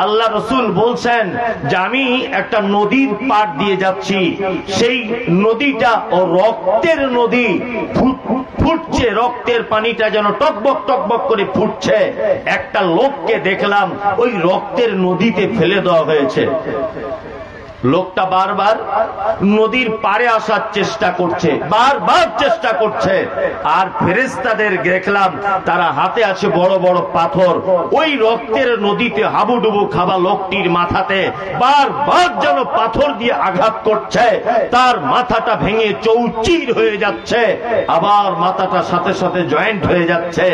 আল্লাহ রসুল বলছেন যে আমি একটা নদীর পাড় দিয়ে যাচ্ছি, সেই নদীটা রক্তের নদী, ফুটছে, রক্তের পানিটা যেন টকবক টকবক করে ফুটছে। একটা লোককে দেখলাম ওই রক্তের নদীতে ফেলে দেওয়া হয়েছে। লোকটা বারবার নদীর পাড়ে আসার চেষ্টা করছে, বারবার চেষ্টা করছে। আর ফেরেশতাদের দেখলাম তারা হাতে আছে বড় বড় পাথর, ওই রক্তের নদীতে হাবুডুবু খাওয়া লোকটির মাথাতে বারবার যেন পাথর দিয়ে আঘাত করছে। তার মাথাটা ভেঙে চৌচির হয়ে যাচ্ছে, আবার মাথাটা সাথে সাথে জয়েন্ট হয়ে যাচ্ছে।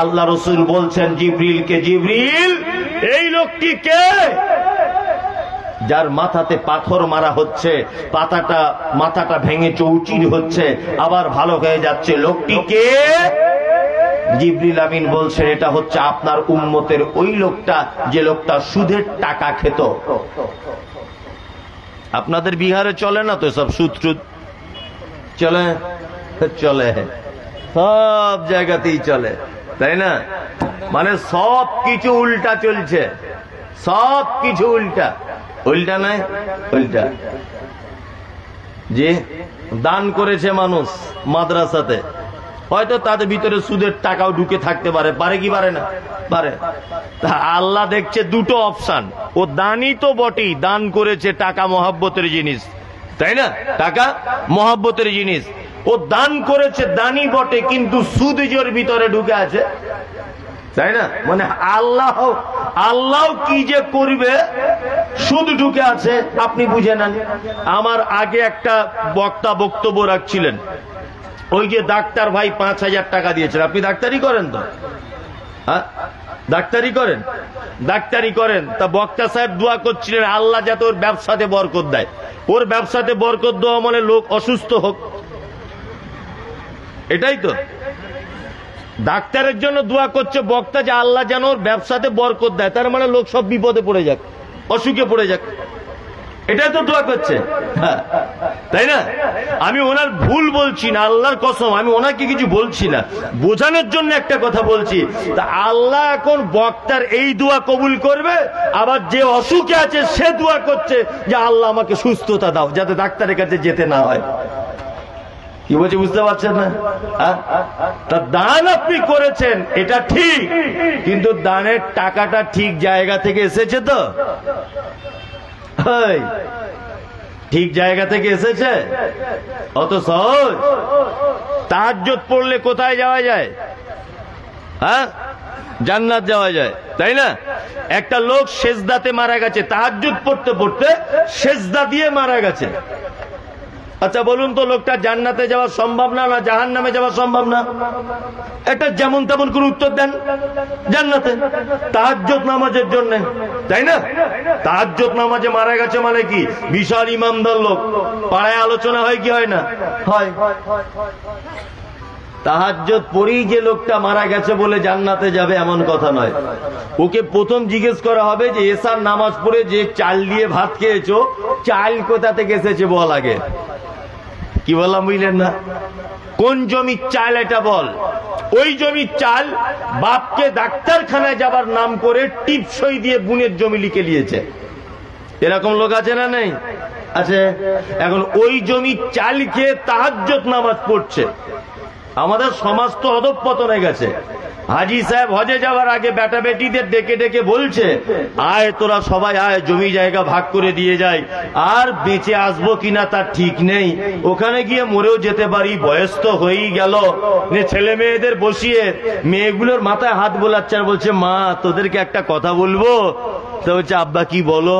আল্লাহ রসুল বলছেন জিবরিলকে, জিবরিল এই লোকটি কে যার মাথাতে পাথর মারা হচ্ছে, মাথাটা ভেঙে চৌচির হচ্ছে, আবার ভালো হয়ে যাচ্ছে, লোকটি কে? জিবরিল আমিন বলছেন এটা হচ্ছে আপনার উম্মতের ওই লোকটা যে লোকটা সুদের টাকা খেত। আপনাদের বিহারে চলে না তো সব সুদ টুদ? চলে, চলে, সব জায়গাতেই চলে, তাই না? মানে সব কিছু উল্টা চলছে, সব কিছু উল্টা। উল্টা নাই, উল্টা। যে দান করেছে মানুষ মাদ্রাসাতে, হয়তো তাদের ভিতরে সুদের টাকাও ঢুকে থাকতে পারে, পারে কি পারে না? পারে। আল্লাহ দেখছে দুটো অপশন, ও দানই তো বটেই, দান করেছে, টাকা মহব্বতের জিনিস, তাই না? টাকা মহব্বতের জিনিস, ও দান করেছে, দানই বটে, কিন্তু সুদ জোর ভিতরে ঢুকে আছে, তাই না? মানে আল্লাহ কি যে করবে, সুদ ঢুকে আছে, আপনি বুঝে নেন। আমার আগে একটা বক্তা বক্তব্য রাখছিলেন, ওই যে ডাক্তার ভাই 5,000 টাকা দিয়েছেন। আপনি ডাক্তারি করেন তো? হ্যাঁ, ডাক্তারি করেন, ডাক্তারি করেন। তা বক্তা সাহেব দোয়া করছিলেন আল্লাহ যাতে ওর ব্যবসাতে বরকত দেয়। ওর ব্যবসাতে বরকত দেওয়া মানে লোক অসুস্থ হোক, এটাই তো। ডাক্তারের জন্য দোয়া করছে বক্তা যে আল্লাহ যেন ওর ব্যবসাতে বরকত দেয়, তার মানে লোক সব বিপদে পড়ে যাক, অসুখে পড়ে যাক, এটাই তো দোয়া করছে, তাই না? আমি ওনার ভুল বলছি না, আল্লাহর কসম, আমি ওনাকে কিছু বলছি না, বোঝানোর জন্য একটা কথা বলছি। তা আল্লাহ এখন বক্তার এই দোয়া কবুল করবে, আবার যে অসুখে আছে সে দোয়া করছে যে আল্লাহ আমাকে সুস্থতা দাও যাতে ডাক্তারের কাছে যেতে না হয়। কি বলছে বুঝতে পারছেন না? তা দান আপনি করেছেন এটা ঠিক, কিন্তু দানের টাকাটা ঠিক জায়গা থেকে এসেছে তো? ঠিক জায়গা থেকে এসেছে? অত সহজ? তাহাজ্জুদ পড়লে কোথায় যাওয়া যায়? হ্যাঁ, জান্নাত যাওয়া যায়, তাই না? একটা লোক সেজদাতে মারা গেছে, তাহাজ্জুদ পড়তে পড়তে সেজদা দিয়ে মারা গেছে। আচ্ছা বলুন তো, লোকটা জান্নাতে যাওয়া সম্ভব না, না জাহান্নামে যাওয়া সম্ভব না? একটা যেমন তেমন করে উত্তর দেন। জান্নাতে, তাহাজ্জুদ নামাজের জন্য, তাই না? তাহাজ্জুদ নামাজে মারা গেছে মানে কি? বিশাল ইমানদার লোক, পাড়ায় আলোচনা হয় কি হয় না? হয়। তাহাজ্জুদ পড়েই যে লোকটা মারা গেছে বলে জান্নাতে যাবে এমন কথা নয়। ওকে প্রথম জিজ্ঞেস করা হবে যে এশার নামাজ পড়ে যে চাল দিয়ে ভাত খেয়েছো, চাল কোথা থেকে এসেছে বল আগে। কি বললাম বুঝলেন না? কোন জমির চাল এটা বল। ওই জমির চাল বাপকে ডাক্তারখানায় যাবার নাম করে টিপসই দিয়ে বুনের জমি লিখে নিয়েছে, এরকম লোক আছে না নেই? আছে। এখন ওই জমির চাল খেয়ে তাহাজ্জুদ নামাজ পড়ছে। আমাদের সমাজ তো অধঃপতন হয়ে গেছে। হাজি সাহেব হজে যাওয়ার আগে বেটা বেটিদের ডেকে ডেকে বলছে, আয় তোরা সবাই আয়, জমি জায়গা ভাগ করে দিয়ে যায়। আর বেঁচে আসবো কিনা তার ঠিক নেই, ওখানে গিয়ে মরেও যেতে পারি, বয়স তো হয়েই গেল। ছেলে মেয়েদের বসিয়ে মেয়েগুলোর মাথায় হাত বোলাচ্ছে আর বলছে, মা তোদেরকে একটা কথা বলবো। তো বলছে, আব্বা কি বলো?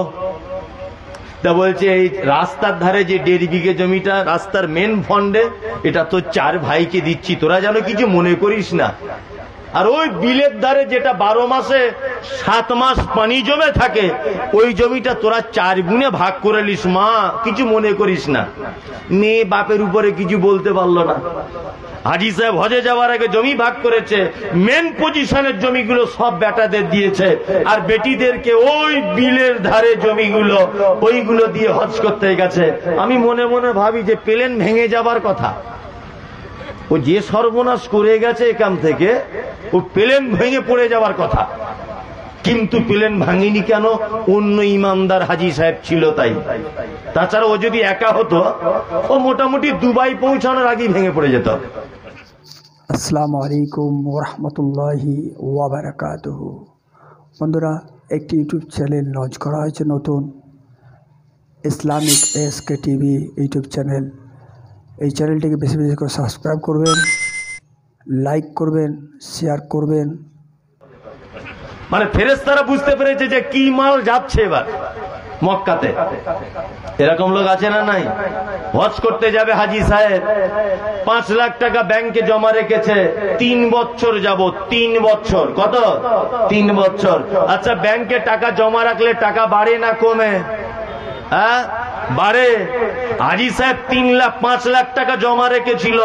তা বলছে, এই রাস্তার ধারে যে 1.5 বিঘে জমিটা রাস্তার মেন ফন্ডে, এটা তো 4 ভাইকে দিচ্ছি, তোরা যেন কিছু মনে করিস না। আর ওই বিলের ধারে যেটা 12 মাসে 7 মাস পানি জমে থাকে, ওই জমিটা তোরা 4 গুণে ভাগ করে নিস, মা কিছু মনে করিস না। মেয়ে বাপের উপরে কিছু বলতে পারলো না। হাজি সাহেব হজে যাওয়ার আগে জমি ভাগ করেছে, মেন পজিশনের জমিগুলো সব বেটাদের দিয়েছে, আর বেটিদেরকে ওই বিলের ধারে জমিগুলো, ওইগুলো দিয়ে হজ করতে গেছে। আমি মনে মনে ভাবি যে প্লেন ভেঙে যাবার কথা, ও যে সর্বনাশ করে গেছে এখান থেকে, ও প্লেন ভেঙে পড়ে যাওয়ার কথা। কিন্তু প্লেন ভাঙেনি কেন? অন্য ইমানদার হাজী সাহেব ছিল তাই। তাছাড়া ও যদি একা হতো, ও মোটামুটি দুবাই পৌঁছানোর আগেই ভেঙে পড়ে যেত। আসসালামু আলাইকুম ওয়া রাহমাতুল্লাহি ওয়া বারাকাতুহু। বন্ধুরা, একটি ইউটিউব চ্যানেল লঞ্চ করা হয়েছে নতুন, Islamic SK TV YouTube channel. এই চ্যানেলটিকে বেশি বেশি করে সাবস্ক্রাইব করবেন, লাইক করবেন, শেয়ার করবেন। মানে ফেরেশতারা বুঝতে পেরেছে যে কি মাল যাচ্ছে এবার মক্কাতে। এরকম লোক আছে না নাই? হজ করতে যাবে হাজী সাহেব, 5 লাখ টাকা ব্যাংকে জমা রেখেছে 3 বছর যাবত। 3 বছর। কত? 3 বছর। আচ্ছা, ব্যাংকে টাকা জমা রাখলে টাকা বাড়ে না কমে? হ্যাঁ, বাড়ে। হাজী সাহেব 5 লাখ টাকা জমা রেখেছিল,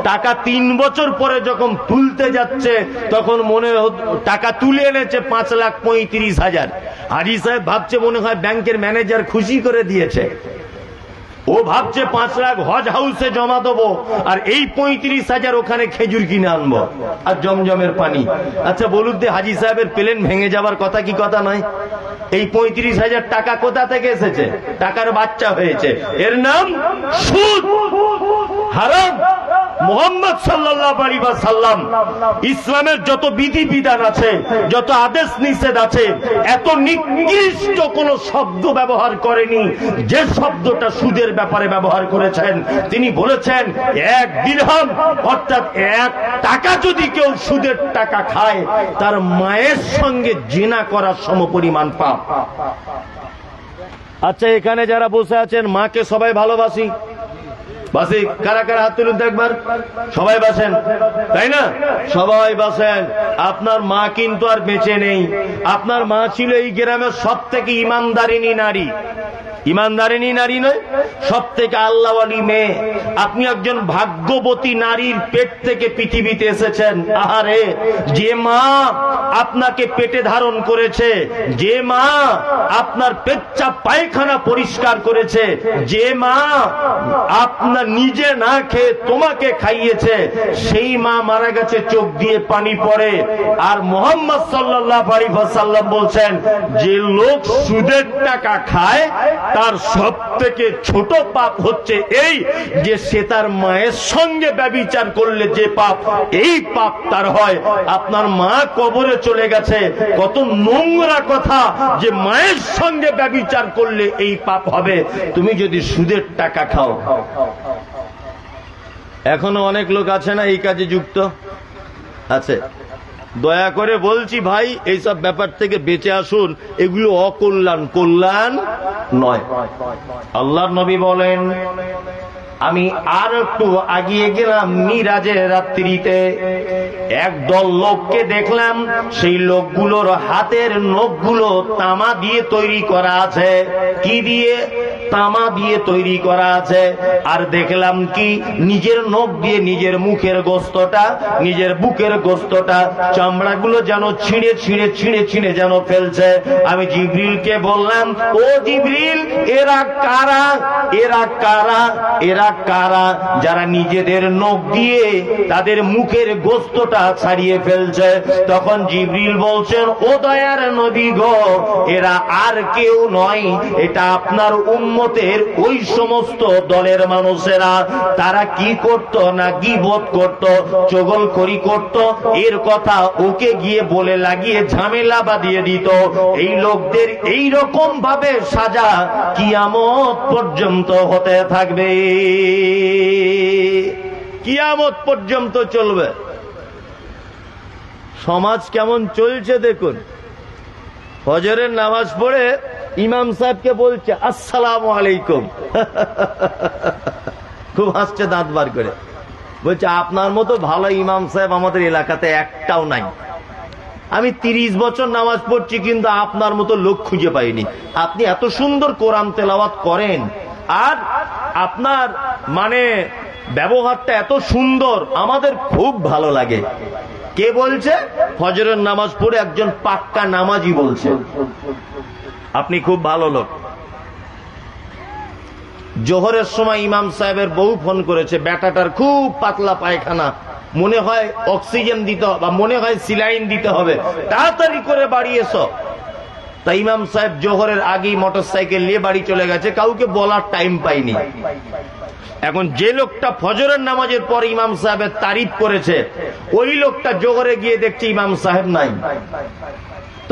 টাকা 3 বছর পরে যখন তুলতে যাচ্ছে তখন মনে টাকা তুলে এনেছে 5,35,000। হাজী সাহেব ভাবছে মনে হয় ব্যাংকের ম্যানেজার খুশি করে দিয়েছে। ও ভাবছে 5 লাখ হজ হাউসে জমা দেবো, আর এই 35,000 ওখানে খেজুর কিনে আনবো আর জমজমের পানি। আচ্ছা বলুন তো, হাজী সাহেবের প্লেন ভেঙে যাবার কথা কি কথা নয়? এই 35,000 টাকা কোথা থেকে এসেছে? টাকার বাচ্চা হয়েছে, এর নাম সুদ, হারাম। মুহাম্মদ সাল্লাল্লাহু আলাইহি ওয়াসাল্লাম ইসলামের যত বিধি বিধান আছে, যত আদেশ নিষেধ আছে, এত নিকৃষ্ট কোন শব্দ ব্যবহার করেনি যে শব্দটা সুদের ব্যাপারে ব্যবহার করেছেন। তিনি বলেছেন 1 দিরহাম অর্থাৎ 1 টাকা যদি কেউ সুদের টাকা খায়, তার মায়ের সঙ্গে জিনা করার সমপরিমাণ পাপ। আচ্ছা, এখানে যারা বসে আছেন মাকে সবাই ভালোবাসি, বাসি? কারা কারা হাত তুলুন একবার। সবাই বাসেন, তাই না? সবাই বাসেন। আপনার মা কিন্তু আর বেঁচে নেই। আপনার মা ছিল এই গ্রামের সব থেকে ইমানদারিনী নারী। ইমানদারিনী নারী নয়, সব থেকে আল্লাহওয়ালি মেয়ে। আপনি একজন ভাগ্যবতী নারীর পেট থেকে পৃথিবীতে এসেছেন। আহারে, যে মা আপনাকে পেটে ধারণ করেছে, যে মা আপনার পেচ্ছাপ পায়খানা পরিষ্কার করেছে, যে মা আপনার নিজে না খেয়ে তোমাকে খাইয়েছে, সেই মা মারা গেছে, চোখ দিয়ে পানি পড়ে। আর মুহাম্মদ সাল্লাল্লাহু আলাইহি ওয়াসাল্লাম বলছেন, যে লোক সুদের টাকা খায় তার সব থেকে ছোট পাপ হচ্ছে এই যে সে তার মায়ের সঙ্গে ব্যভিচার করলে যে পাপ, এই পাপ তার হয়। আপনার মা কবরে চলে গেছে, কত নোংরা কথা যে মায়ের সঙ্গে ব্যভিচার করলে এই পাপ হবে। তুমি যদি সুদের টাকা খাও। এখনো অনেক লোক আছে না এই কাজে যুক্ত আছে। দয়া করে বলছি ভাই, এইসব ব্যাপার থেকে বেঁচে আসুন। এগুলো অকল্যাণ, কল্যাণ নয়। আল্লাহর নবী বলেন, আমি আর একটু আগিয়ে গেলাম মিরাজের রাত্রিতে, একদল লোককে দেখলাম, সেই লোকগুলোর হাতের নখগুলো তামা দিয়ে তৈরি করা আছে। কি দিয়ে? তামা দিয়ে তৈরি করা আছে। আর দেখলাম কি, নিজের নখ দিয়ে নিজের মুখের গোস্তটা, নিজের বুকের গোস্তটা, চামড়াগুলো যেন ছিঁড়ে ছিঁড়ে ছিঁড়ে ছিঁড়ে যেন ফেলছে। আমি জিবরিলকে বললাম, ও জিবরিল, এরা কারা? এরা কারা? এরা কারা যারা নিজেদের নখ দিয়ে তাদের মুখের গোস্তটা ছাড়িয়ে ফেলছে? তখন জিবরিল বলছেন, ও দয়ার নবী গো, এরা আর কেউ নয়, এটা আপনার উম্মতের ওই সমস্ত দলের মানুষেরা। তারা কি করত না গীবত করত, চগলখড়ি করত, এর কথা ওকে গিয়ে বলে লাগিয়ে ঝামেলা বাঁধিয়ে দিত। এই লোকদের এই রকম ভাবে সাজা কিয়ামত পর্যন্ত হতে থাকবে, কিয়ামত পর্যন্ত চলবে। সমাজ কেমন চলছে দেখুন। ফজরের নামাজ পড়ে ইমাম সাহেবকে বলছে আসসালামু আলাইকুম, খুব হাসছে দাঁত বার করে। বলছে, আপনার মতো ভালো ইমাম সাহেব আমাদের এলাকাতে একটাও নাই। আমি 30 বছর নামাজ পড়ছি, কিন্তু আপনার মতো লোক খুঁজে পাইনি। আপনি এত সুন্দর কোরআন তেলাওয়াত করেন, আর আপনার মানে ব্যবহারটা এত সুন্দর, আমাদের খুব ভালো লাগে। কে বলছে? ফজরের নামাজ পড়ে একজন পাক্কা নামাজি বলছে, আপনি খুব ভালো লোক। জোহরের সময় ইমাম সাহেবের বউ ফোন করেছে, বেটাটার খুব পাতলা পায়খানা, মনে হয় অক্সিজেন দিতে হবে, মনে হয় সিলাইন দিতে হবে, তাড়াতাড়ি করে বাড়ি এসো। তা ইমাম সাহেব জোহরের আগেই মোটরসাইকেল নিয়ে বাড়ি চলে গেছে, কাউকে বলার টাইম পাইনি। এখন যে লোকটা ফজরের নামাজের পর ইমাম সাহেবের তারিফ করেছে, ওই লোকটা জোহরে গিয়ে দেখছে ইমাম সাহেব নাই।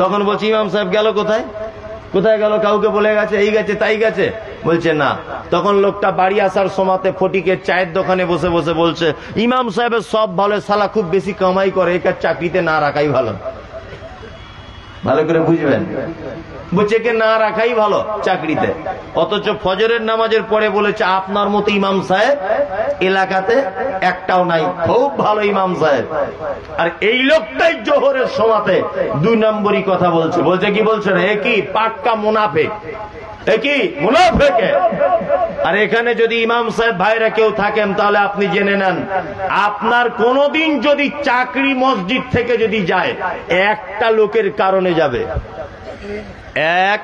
তখন বলছে ইমাম সাহেব গেল কোথায়, কোথায় গেল, কাউকে বলে গেছে, এই গেছে তাই গেছে, বলছে না। তখন লোকটা বাড়ি আসার সময়তে ফটিকের চায়ের দোকানে বসে বসে বলছে ইমাম সাহেবের সব ভালো, সালা খুব বেশি কামাই করে, একে চাকরিতে না রাখাই ভালো। ভালো করে বুঝবেন, বলছে কে না রাখাই ভালো চাকরিতে। অথচ ফজরের নামাজের পরে বলেছে আপনার মতো ইমাম সাহেব এলাকাতে একটাও নাই, খুব ভালো ইমাম সাহেব। আর এই লোকটাই জোহরের সময়তে 2 নম্বরই কথা বলছে। বলছে কি বলছে না, একই পাক্কা মুনাফিক, একই মুনাফিক। আর এখানে যদি ইমাম সাহেব ভাইরা কেউ থাকেন তাহলে আপনি জেনে নেন, আপনার কোনদিন যদি চাকরি মসজিদ থেকে যদি যায়, একটা লোকের কারণে যাবে। এক,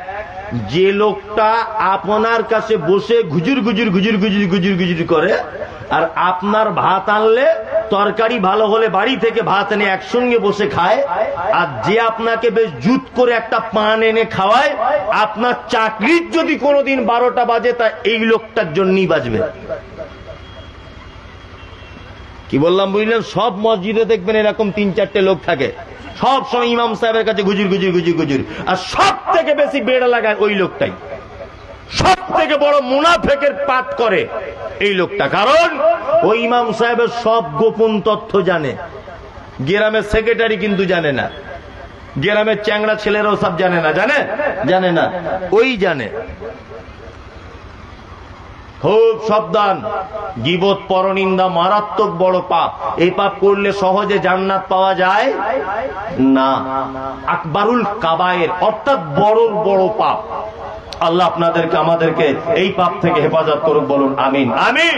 যে লোকটা আপনার কাছে বসে গুজুর গুজুর গুজুর গুজুর গুজুর গুজুর করে, আর আপনার ভাত আনলে তরকারি ভালো হলে বাড়ি থেকে ভাত এনে একসঙ্গে বসে খায়, আর যে আপনাকে বেশ জুত করে একটা পান এনে খাওয়ায়, আপনার চাকরির যদি কোনোদিন 12টা বাজে তা এই লোকটার জন্যই বাজবে। কি বললাম বুঝলেন? সব মসজিদে দেখবেন এরকম 3-4টে লোক থাকে, সব সময় ইমাম সাহেবের কাছে গুজুর গুজুর গুজুর গুজুর, আর সব থেকে বেশি বেড়া লাগায় ওই লোকটাই, সব থেকে বড় মুনাফিকের পাত করে এই লোকটা। কারণ ওই ইমাম সাহেবের সব গোপন তথ্য জানে। গ্রামের সেক্রেটারি কিন্তু জানে না, গ্রামের চ্যাংড়া ছেলেরাও সব জানে না, জানে না, ওই জানে। খুব সাবধান, গীবত পরনিন্দা মারাত্মক বড় পাপ। এই পাপ করলে সহজে জান্নাত পাওয়া যায় না, আকবারুল কাবায়ের, অর্থাৎ বড় বড় পাপ। আল্লাহ আপনাদেরকে আমাদেরকে এই পাপ থেকে হেফাজত করুক, বলুন আমিন, আমিন।